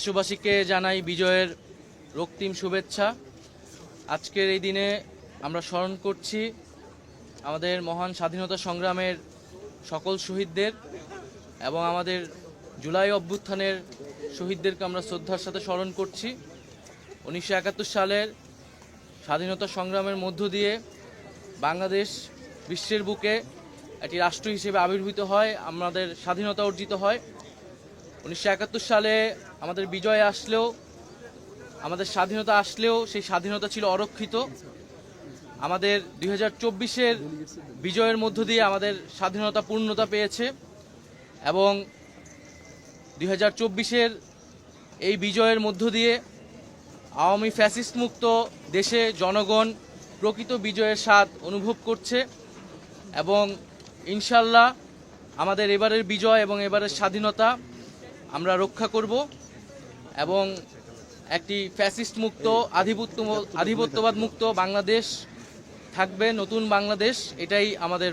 দেশবাসীকে জানাই বিজয়ের রক্তিম শুভেচ্ছা। আজকের এই দিনে আমরা স্মরণ করছি আমাদের মহান স্বাধীনতা সংগ্রামের সকল শহীদদের এবং আমাদের জুলাই অভ্যুত্থানের শহীদদেরকে আমরা শ্রদ্ধার সাথে স্মরণ করছি। 1971 সালের স্বাধীনতা সংগ্রামের মধ্য দিয়ে বাংলাদেশ বিশ্বের বুকে একটি রাষ্ট্র হিসেবে আবির্ভূত হয়, আমাদের স্বাধীনতা অর্জিত হয়। 1971 সালে আমাদের বিজয় আসলেও, আমাদের স্বাধীনতা আসলেও সেই স্বাধীনতা ছিল অরক্ষিত। আমাদের 2024-এর বিজয়ের মধ্য দিয়ে আমাদের স্বাধীনতা পূর্ণতা পেয়েছে এবং 2024-এর এই বিজয়ের মধ্য দিয়ে আওয়ামী ফ্যাসিস্ট মুক্ত দেশে জনগণ প্রকৃত বিজয়ের স্বাদ অনুভব করছে এবং ইনশাল্লাহ আমাদের এবারের বিজয় এবং এবারের স্বাধীনতা আমরা রক্ষা করব এবং একটি ফ্যাসিস্ট মুক্ত আধিপত্যবাদ মুক্ত বাংলাদেশ থাকবে, নতুন বাংলাদেশ। এটাই আমাদের